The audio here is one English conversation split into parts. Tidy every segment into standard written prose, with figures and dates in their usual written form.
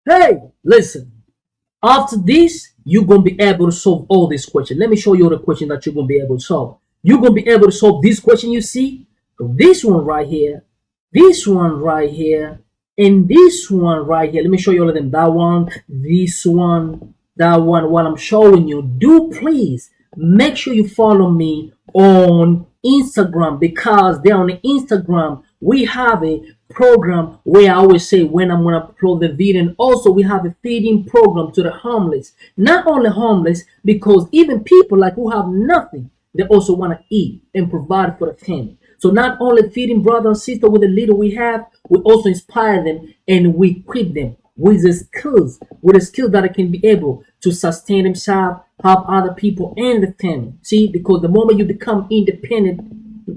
Hey, listen. After this, you're going to be able to solve all these questions. Let me show you the question that you're going to be able to solve. You're going to be able to solve this question you see. This one right here, this one right here, and this one right here. Let me show you all of them. That one, this one, that one. While I'm showing you, do please make sure you follow me on Instagram, because there on the Instagram we have a program where I always say when I'm gonna upload the video, and also we have a feeding program to the homeless. Not only homeless, because even people like who have nothing, they also want to eat and provide for the family. So not only feeding brother and sister with the little we have, we also inspire them and we equip them with the skills, that they can be able to sustain themselves, help other people and the family. See, because the moment you become independent,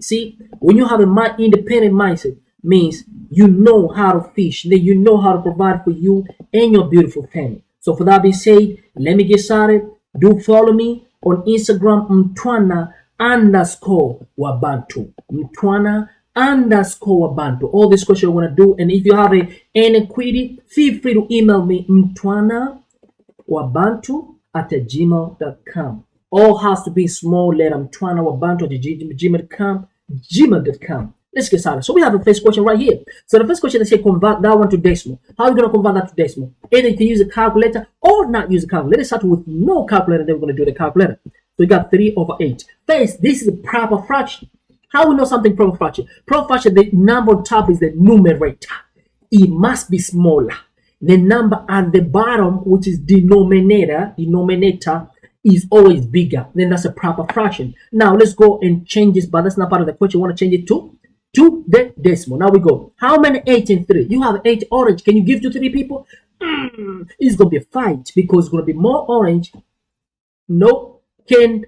see, when you have a independent mindset, means you know how to fish, then you know how to provide for you and your beautiful family. So for that being said, let me get started. Do follow me on Instagram, Mntwana _ Wabantu. Mntwana _ Wabantu. All this question I want to do. And if you have any query, feel free to email me Mntwana Wabantu at gmail.com. All has to be small letter Mntwana Wabantu at gmail.com. Let's get started. So we have the first question right here. So the first question, they say convert that one to decimal. How are we going to convert that to decimal? Either you can use a calculator or not use a calculator. Let's start with no calculator, then we're going to do the calculator. So we got 3/8. First, this is a proper fraction. How we know something proper fraction? Proper fraction, the number on top is the numerator. It must be smaller. The number at the bottom, which is denominator, is always bigger. Then that's a proper fraction. Now let's go and change this, but that's not part of the question. You want to change it to the decimal. Now we go. How many 8 and 3? You have 8 orange. Can you give to 3 people? It's going to be a fight because it's going to be more orange. No. Can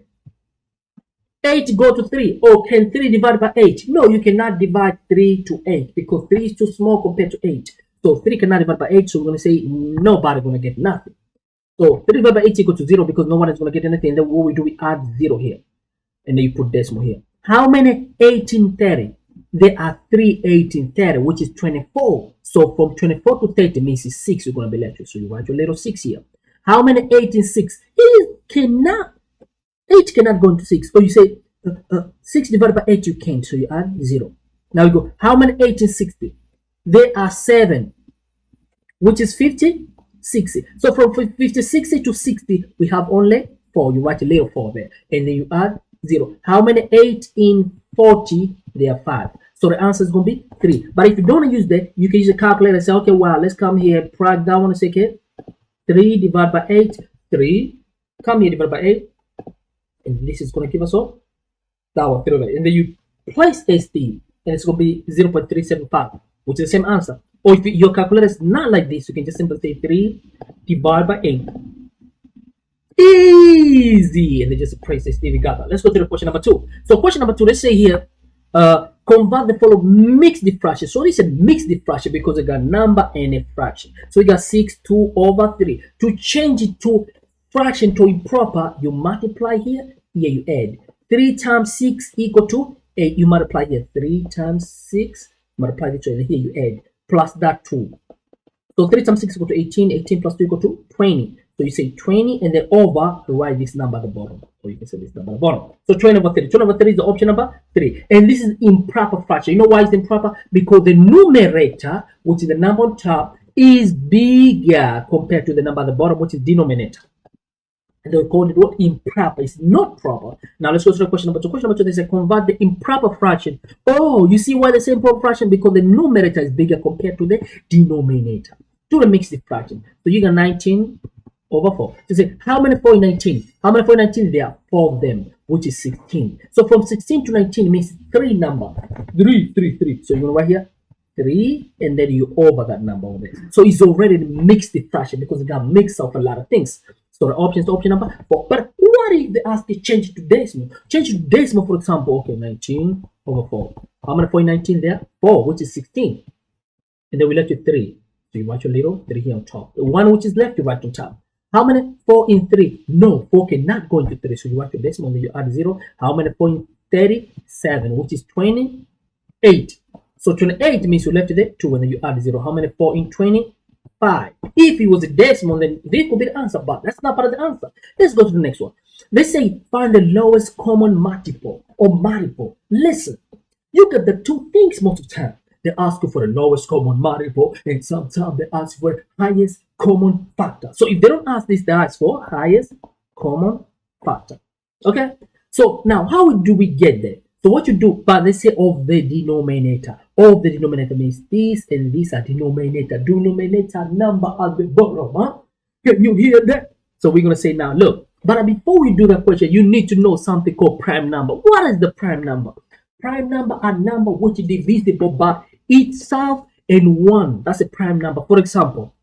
8 go to 3? Or can 3 divide by 8? No, you cannot divide 3 to 8 because 3 is too small compared to 8. So 3 cannot divide by 8. So we're going to say nobody going to get nothing. So 3 divided by 8 equals to 0 because no one is going to get anything. Then what we do, we add 0 here. And then you put decimal here. How many 8 and 30? There are 3 8 and 30, which is 24. So from 24 to 30 means it's 6 you're going to be left with. So you write your little 6 here. How many 8 and 6? 8 cannot go into 6. Or you say 6 divided by 8 you can't. So you add 0. Now we go. How many 8 and 60? There are 7, which is 50, 60. So from 50, 60 to 60, we have only 4. You write a little 4 there. And then you add 0. How many 8 in 40? There are 5. So the answer is going to be 3. But if you don't use that, you can use a calculator and say, okay, well, let's come here, break down 1 second. 3 divided by 8, 3. Come here, divided by 8. And this is going to give us all that one, 3. And then you place SD, and it's going to be 0.375, which is the same answer. Or if your calculator is not like this, you can just simply say 3 divided by 8. Easy. And then just press SD. We got that. Let's go to the question number 2. So question number 2, let's say here, convert the following mixed fraction. So this is a mixed fraction because we got number and a fraction. So we got 6/2/3. To change it to fraction to improper, you multiply here, here you add. 3 times 6 equal to 8. You multiply here. 3 times 6, multiply this, and here you add. Plus that 2. So 3 times 6 equal to 18. 18 plus 2 equal to 20. So you say 20 and then over, write this number at the bottom. Or you can say this number at the bottom. So 20/3. 20/3 is the option number 3. And this is improper fraction. You know why it's improper? Because the numerator, which is the number on top, is bigger compared to the number at the bottom, which is denominator. And they call it what? Improper. It's not proper. Now let's go to the question number 2. Question number 2, they say convert the improper fraction. Oh, you see why they say improper fraction? Because the numerator is bigger compared to the denominator. Do the mixed fraction. So you got 19/4. So say, how many 4 in 19? How many 4 in 19? There are 4 of them, which is 16. So from 16 to 19 means 3 number. 3. So you're going to write here 3, and then you over that number over there. So it's already mixed fraction because it got mixed of a lot of things. So the option is the option number 4. But what if they ask you change it to decimal? Change it to decimal, for example. Okay, 19/4. How many 4 in 19 there? 4, which is 16. And then we left with 3. So you write your little 3 here on top. The one which is left, you write on top. How many 4 in 3? No, 4 cannot go into 3. So you write your decimal, then you add 0. How many 4 in 37, which is 28. So 28 means you left it there 2, and then you add 0. How many 4 in 20? 5. If it was a decimal, then this could be the answer, but that's not part of the answer. Let's go to the next one. Let's say find the lowest common multiple or multiple. Listen, you get the two things most of the time. They ask you for the lowest common multiple, and sometimes they ask for highest common factor. So if they don't ask this, they ask for highest common factor. Okay? So now, how do we get there? So what you do, but let's say of the denominator. Of the denominator means this and this are denominator. Denominator number at the bottom. Huh? Can you hear that? So we're going to say now, look. But before we do that question, you need to know something called prime number. What is the prime number? Prime number are number which is divisible by itself and 1. That's a prime number. For example,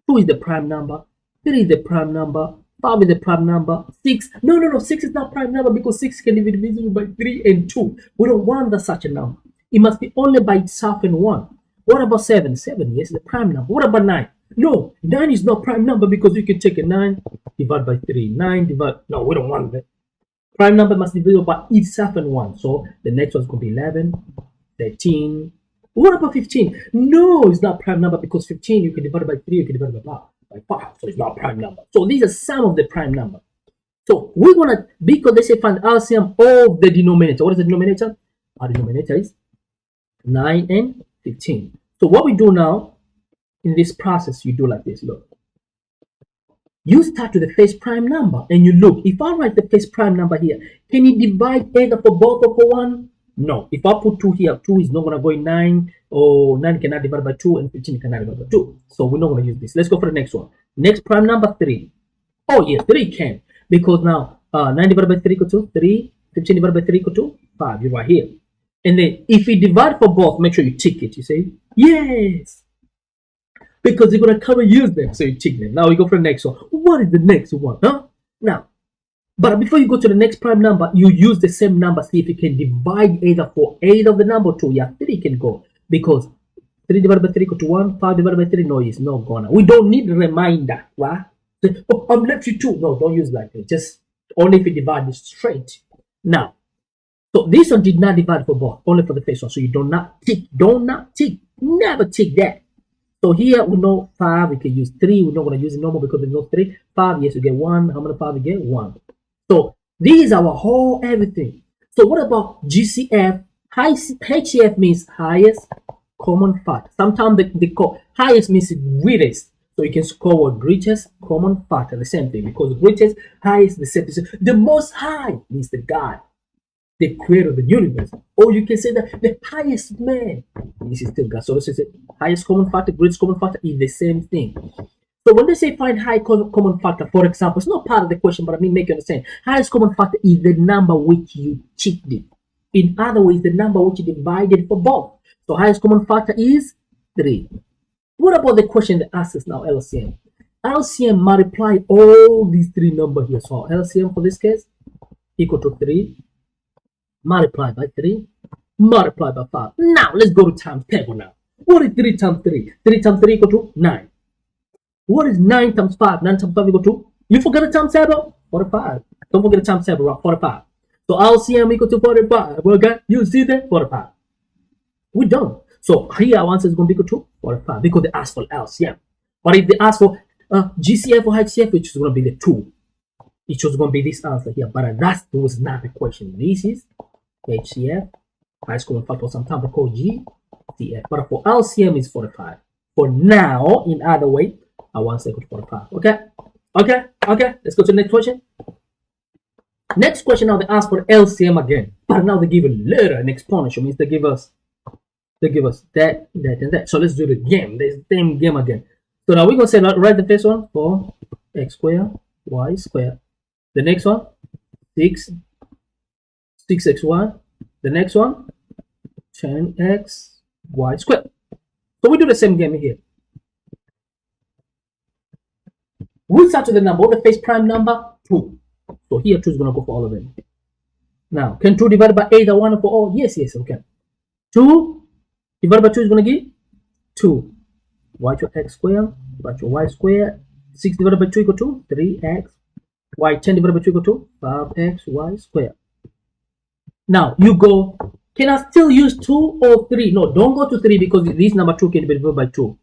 2 is the prime number, 3 is the prime number, 5 is the prime number, 6. No, 6 is not prime number because 6 can be divisible by 3 and 2. We don't want such a number. It must be only by itself and 1. What about 7? 7, yes, is the prime number. What about 9? No, 9 is not prime number because you can take a 9, divide by 3. 9 divide, no, we don't want that. Prime number must be divisible by itself and 1. So the next one is going to be 11, 13. What about 15? No, it's not prime number because 15 you can divide by 3, you can divide by 5. So it's not prime number. So these are some of the prime number. So we're going to, because they say find LCM of the denominator. What is the denominator? Our denominator is 9 and 15. So what we do now in this process, you do like this. Look. You start with the first prime number and you look. If I write the first prime number here, can it divide either for both or for 1? No. If I put 2 here, 2 is not going to go in 9, or 9 cannot divide by 2, and 15 cannot divide by 2. So we're not going to use this. Let's go for the next one. Next prime number 3. Oh, yes, 3 can. Because now 9 divided by 3 equal to 3, 15 divided by 3 equal to 5. You're right here. And then if we divide for both, make sure you tick it. You say, yes. Because you're going to come and use them. So you tick them. Now we go for the next one. What is the next one? Huh? Now, but before you go to the next prime number, you use the same number. See if you can divide either for 8 of the number 2. Yeah, 3 can go. Because 3 divided by 3 equal to 1. 5 divided by 3, no, it's not gonna. We don't need a reminder. Right? So, oh, I'm left with 2. No, don't use like that. Just only if you divide it straight. Now, so this one did not divide for both. Only for the first one. So you do not tick. Never tick that. So here we know 5, we can use 3. We're not going to use it normal because there's no 3. 5, yes, we get 1. How many 5 we get? 1. So this is our whole everything. So what about GCF? HCF means highest common factor. Sometimes they call highest means greatest. So you can score greatest common factor, the same thing. Because greatest, highest, the same thing. The most high means the God, the creator of the universe. Or you can say that the highest man, this is still God. So this is it. Highest common factor, greatest common factor is the same thing. So when they say find high common factor, for example, it's not part of the question, but I mean make you understand. Highest common factor is the number which you cheated. In other words, the number which you divided for both. So highest common factor is 3. What about the question that asks us now, LCM? LCM multiply all these 3 numbers here. So LCM for this case equal to 3. Multiply by 3, multiply by 5. Now, let's go to times table now. What is 3 times 3? 3 times 3 equal to 9. What is 9 times 5? 9 times 5 equal to? You forget the times table? 45. Don't forget the times table, right? 45. So LCM equal to 45. Okay? You see that? 45. We don't. So here our answer is going to be equal to 45 because they asked for LCM. But if they ask for GCF or HCF, which is going to be the 2. It was going to be this answer here. But that was not the question. This is HCF, highest common factor, sometimes they call GCF. But for LCM is 45. For now, in other way, I want to say 45. Okay? Let's go to the next question. Next question now they ask for LCM again. But now they give a letter, an exponential, means they give us that, and that. So let's do the game. The same game again. So now we're going to say, write the first one for x squared, y squared. The next one, 6xy. The next one, 10xy squared. So we do the same game here. We start with the number. What the first prime number? 2. So here 2 is going to go for all of them. Now, can 2 divided by 8 or 1 for all? Yes, okay. 2 divided by 2 is going to give 2. Y to x squared, y to y squared. 6 divided by 2 equal to 3x. Y 10 divided by 2 equal to 5xy squared. Now you go, can I still use 2 or 3? No, don't go to 3 because this number 2 can be divided by 2.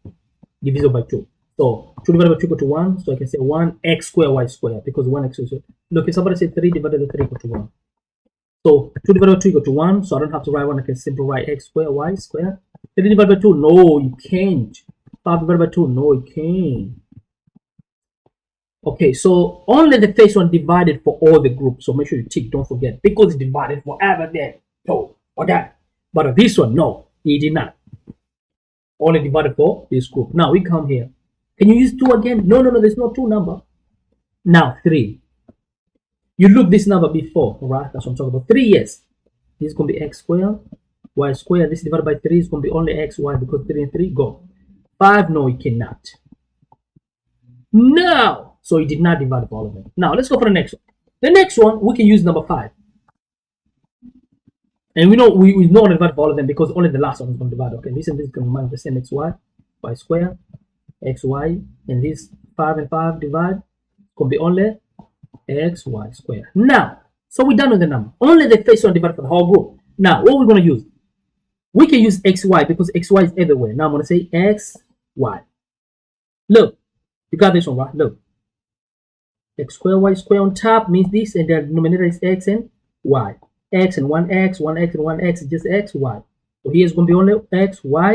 Divisible by 2. So 2 divided by 2 equal to 1. So I can say 1x squared y squared because 1x squared. Look, if somebody said 3 divided by 3 equal to 1. So 2 divided by 2 equal to 1. So I don't have to write 1. I can simply write x squared y squared. 3 divided by 2. No, you can't. 5 divided by 2. No, you can't. Okay, so only the first one divided for all the groups. So make sure you tick, don't forget, because it's divided forever there. So, or that. But this one, no, it did not. Only divided for this group. Now we come here. Can you use 2 again? No, there's no 2 number. Now 3. You look this number before, right? That's what I'm talking about. 3, yes. This is going to be x squared, y squared. This divided by 3 is going to be only x, y, because 3 and 3, go. 5, no, you cannot. Now, so it did not divide by all of them. Now, let's go for the next one. The next one, we can use number 5. And we know we know to divide by all of them because only the last one is going to divide. Okay, this and this is going to be minus the same x, y, y squared, x, y, and this 5 and 5 divide. It's going to be only x, y squared. Now, so we're done with the number. Only the first one divided for the whole group. Now, what we're going to use? We can use x, y because x, y is everywhere. Now, I'm going to say x, y. Look, you got this one, right? Look. X squared, y squared on top means this, and the denominator is x and y. X and 1x, 1x and 1x is just x, y. So here's going to be only x, y,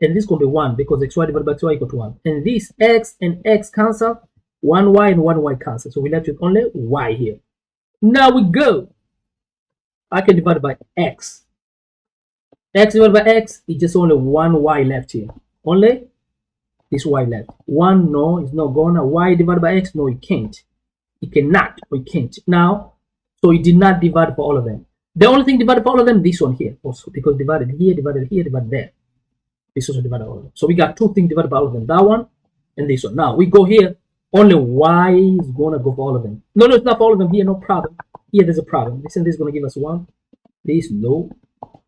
and this is going to be 1 because xy divided by 2y equal to 1. And this x and x cancel, 1y and 1y cancel. So we left with only y here. Now we go. I can divide by x. X divided by x is just only 1y left here. Only this y left. 1, no, it's not gonna. Y divided by x, no, you can't. It cannot, or you can't. Now, so it did not divide for all of them. The only thing divided for all of them, this one here also, because divided here, divided there. This also divided all of them. So we got 2 things divided by all of them. That one and this one. Now we go here. Only y is gonna go for all of them. No, it's not for all of them here, no problem. Here there's a problem. This and this is gonna give us 1. This no.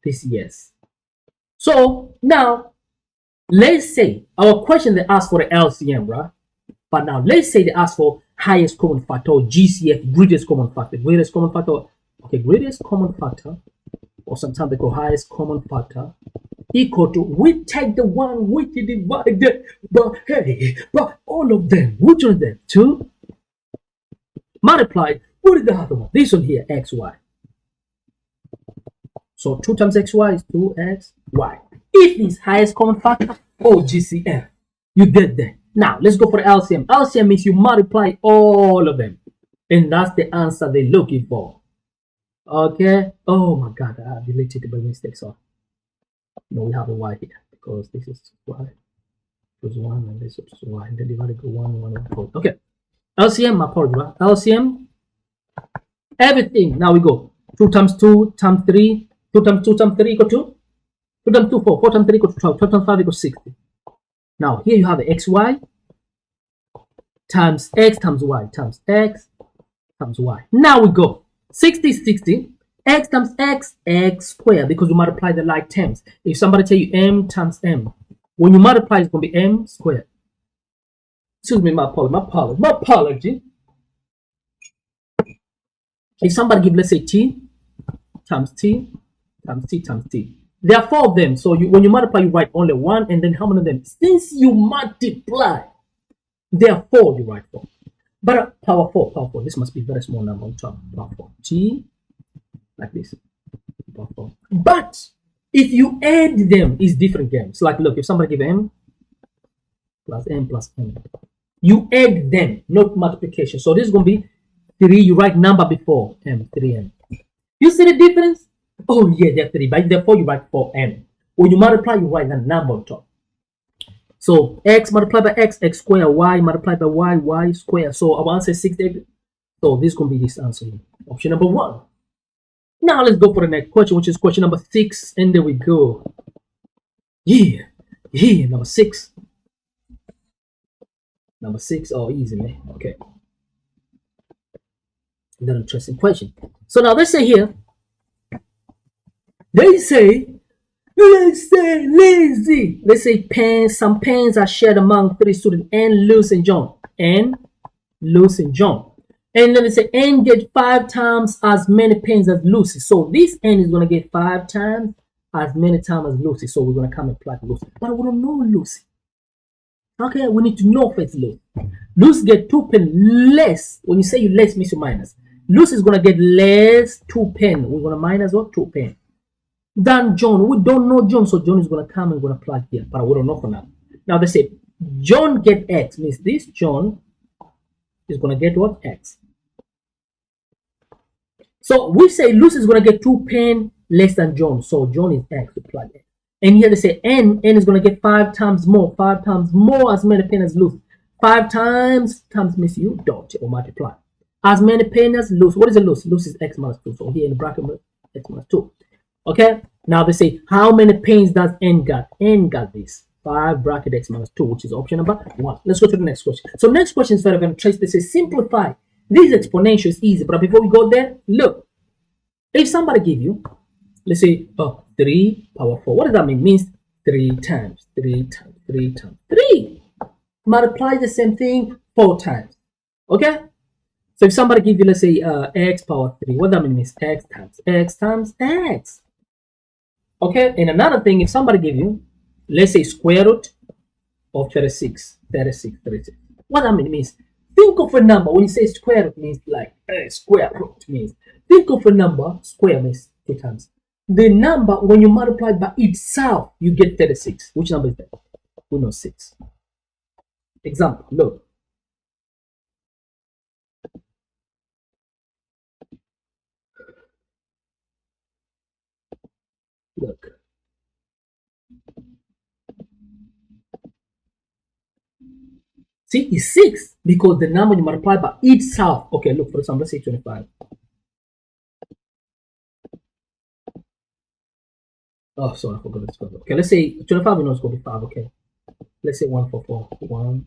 This yes. So now let's say our question they asked for the LCM, right? But now let's say they ask for highest common factor or GCF, greatest common factor. Greatest common factor, okay, greatest common factor, or sometimes they call highest common factor, equal to, we take the one which is divided by all of them. Which one of them? 2 multiply, what is the other one? This one here, xy. So 2 times xy is 2xy. If it's highest common factor or GCF, you get that. Now, let's go for the LCM. LCM means you multiply all of them. And that's the answer they're looking for. Okay. Oh my God, I deleted it by mistake. So, no, we have a y here because this is y plus 1 and this is y. And then divided by 1, 1, 4. Okay. LCM, my apologies, right? LCM, everything. Now we go. 2 times 2 times 3. 2 times 2 times 3 equal to 2 times 2, 4. 4 times 3 equals 12. 12 times 5 equals 60. Now, here you have the xy times x times y times x times y. Now we go. 60 is 60. X times x, x squared, because you multiply the like terms. If somebody tell you m times m, when you multiply, it's going to be m squared. Excuse me, my apology. If somebody give, let's say, t times t times t times t. There are 4 of them. So when you multiply, you write only 1, and then how many of them? Since you multiply, there are 4, you write 4. But power 4. This must be a very small number on top. Power 4. T, like this. Power 4. But if you add them, it's different games. Like, look, if somebody give m plus m plus n, you add them, not multiplication. So this is going to be 3. You write number before m, 3m. You see the difference? Oh yeah, they're 3, but therefore you write 4m. When you multiply, you write the number on top. So x multiplied by x, x squared, y multiplied by y, y squared. So our answer is 60. So this is going to be this answer here. Option number 1. Now let's go for the next question, which is question number 6. And there we go. Yeah, number 6. Number 6, oh easy, man. Okay. Another interesting question. So now let's say here, let's say lazy. Let's say some pens are shared among 3 students, N, Lucy, and John. And then they say N get 5 times as many pens as Lucy. So this N is going to get 5 times as many times as Lucy. So we're going to come and plug Lucy. But we don't know Lucy. Okay, we need to know first Luz. Luz get 2 pen less. When you say you less means you minus. Luz is gonna get less 2 pen. We're gonna minus what 2 pen. Then John, we don't know John, so John is gonna come and gonna plug here, but we don't know for now. Now they say John get X means this John is gonna get what X. So we say Luz is gonna get 2 pen less than John, so John is X to plug X. And here they say N is gonna get 5 times more as many pen as Luz. 5 times means you dot or multiply. As many pen as Luz. What is a Luz? Luz is X minus 2. So here in the bracket X minus 2. Okay, now they say how many pens does N got? N got this 5 bracket X minus 2, which is option number 1. Let's go to the next question. So next question is very interesting. They say simplify. This exponential is easy, but before we go there, look, if somebody give you, let's say 3 power 4, what does that mean? It means 3 times 3 times 3 times 3. Multiply the same thing 4 times. Okay, so if somebody give you, let's say x power 3, what that means? X times x. Okay, and another thing, if somebody give you, let's say square root of 36, what that means? Think of a number. When you say square root, means like square root means. Think of a number. Square means 2 times. The number when you multiply by itself, you get 36. Which number is that? We know 6. Example. Look. Look. See, it's 6 because the number you multiply by itself. Okay, look, for example, let's say 25. Oh, sorry, I forgot this. Okay, let's say 25, we know it's going to be 5. Okay, let's say 144. 1.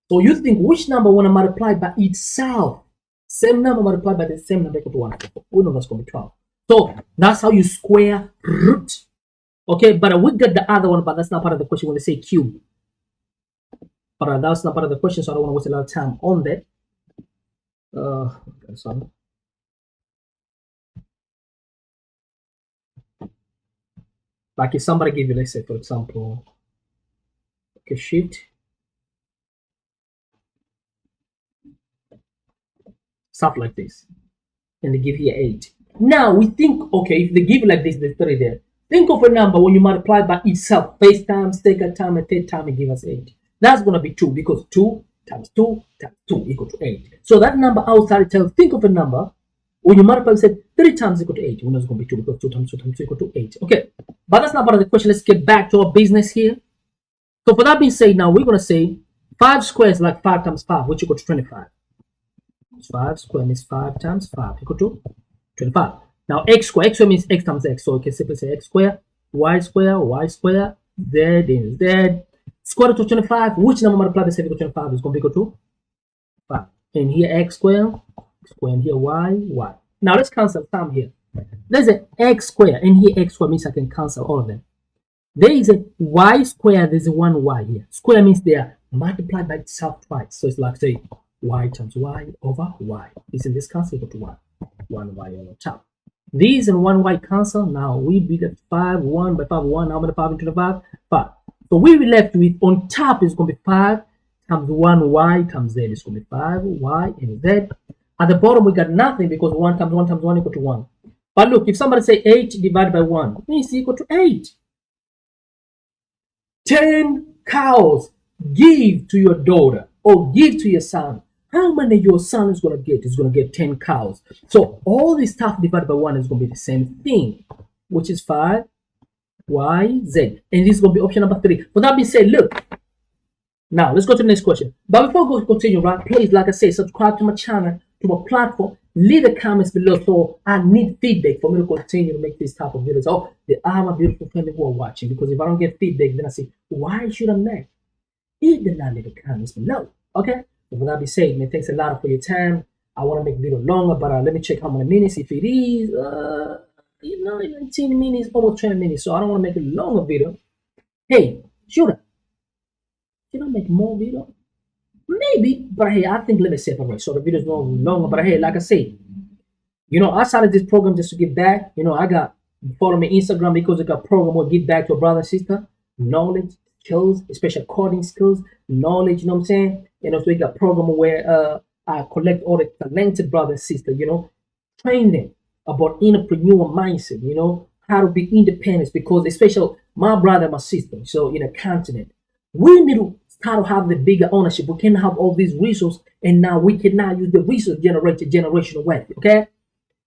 So you think which number want to multiply by itself? Same number multiplied by the same number equal to 144. We know that's going to be 12. So that's how you square root. Okay, but we got the other one, but that's not part of the question when they say cube. But that's not part of the question, so I don't want to waste a lot of time on that. Sorry. Like if somebody give you, let's say, for example, okay, shift, stuff like this, and they give here 8. Now we think, okay, if they give like this, there's 3 there. Think of a number when you multiply by itself, first time, second time, and third time, it gives us 8. That's going to be 2 because 2 times 2 times 2 equal to 8. So that number outside tells, think of a number when you multiply, say 3 times equal to 8. We know it's going to be 2 because 2 times 2 times 2 equal to 8. Okay, but that's not part of the question. Let's get back to our business here. So for that being said, now we're going to say 5 squares is like 5 times 5, which equal to 25. 5 square means 5 times 5 equal to 25. Now x square means x times x. So you can simply say x square, y square, z and z. Square root of 25, which number multiplied by 7 equal to 25 is going to be equal to 5. And here x square, and here y. Now let's cancel some here. There's an x square, and here x square means I can cancel all of them. There is a y square, there's a 1y here. Square means they are multiplied by itself twice. So it's like, say, y times y over y. Isn't this cancel equal to 1? 1y over top. These and 1y cancel. Now we be left 5, 1 by 5, 1. How many 5 into the 5? 5. So we will be left with, on top is going to be 5 times 1y times z is going to be 5y and z. At the bottom we got nothing because 1 times 1 times 1 equal to 1. But look, if somebody say 8 divided by 1, it means equal to 8. 10 cows give to your daughter or give to your son. How many your son is going to get? He's going to get 10 cows. So all this stuff divided by 1 is going to be the same thing, which is 5 y, z. And this is going to be option number 3. For that being said, look. Now, let's go to the next question. But before we continue, right, please, like I said, subscribe to my channel, to my platform. Leave the comments below. So I need feedback for me to continue to make this type of videos. Oh, there are my beautiful family who are watching. Because if I don't get feedback, then I say, why should I make? If they not leave the comments below. Okay? So for that being said, man, thanks a lot for your time. I want to make the video longer, but let me check how many minutes. If it is, 19 minutes, almost 20 minutes. So I don't want to make a longer video. Hey, should I make more video? Maybe, but hey, I think let me separate. So the video is no longer. But hey, like I say, I started this program just to give back. I got follow me Instagram because I got program will give back to a brother and sister. Knowledge, skills, especially coding skills, knowledge, you know what I'm saying? And also we got program where I collect all the talented brothers and sisters, train them about entrepreneur mindset, how to be independent because especially my brother and my sister, so in a continent, we need to start to have the bigger ownership. We can have all these resources and now we can now use the resource generated generational wealth, okay?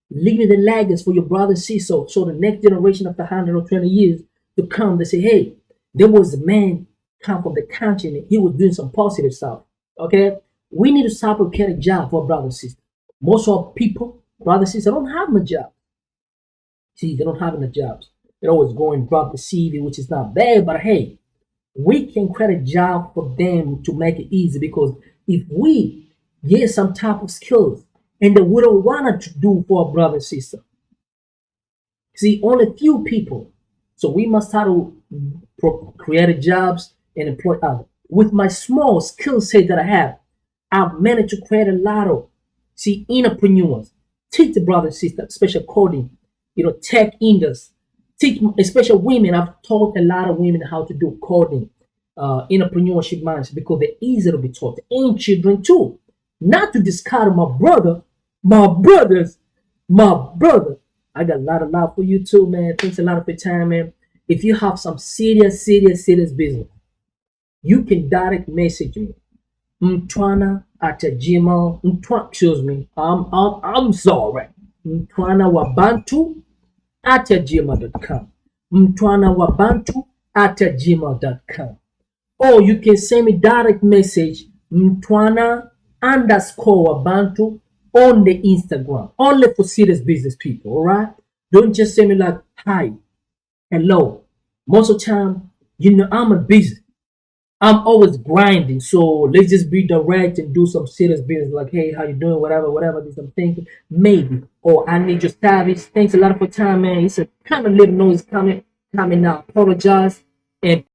Leaving the laggers for your brother and sister so the next generation after 120 years to come, they say, hey, there was a man come from the continent, he was doing some positive stuff, okay? We need to start to get a job for brother and sister. Most of people, brother and sister, don't have a job. See, they don't have any jobs. They always go and drop the CV, which is not bad, but hey, we can create a job for them to make it easy because if we get some type of skills and that we don't want to do for our brother and sister, see, only few people. So we must start to create jobs and employ others. With my small skill set that I have, I've managed to create a lot of, entrepreneurs. Teach the brother and sister, especially coding, tech industry. Teach, especially women. I've taught a lot of women how to do coding, entrepreneurship mindset because they're easy to be taught. And children too. Not to discard my brother, my brothers, my brother. I got a lot of love for you too, man. Thanks a lot for your time, man. If you have some serious business, you can direct message me. Mtwana at Gmail. Excuse me. I'm sorry. Mtwana Wabantu at gmail.com. Mtwana Wabantu at gmail.com. Or you can send me direct message Mtwana _ Wabantu on the Instagram. Only for serious business people, alright? Don't just send me like hi, hello. Most of the time, I'm a busy. I'm always grinding, so let's just be direct and do some serious business. Like, hey, how you doing? Whatever. This I'm thinking, maybe. Or I need your service. Thanks a lot for time, man. It's a kind of little noise coming now. Apologize and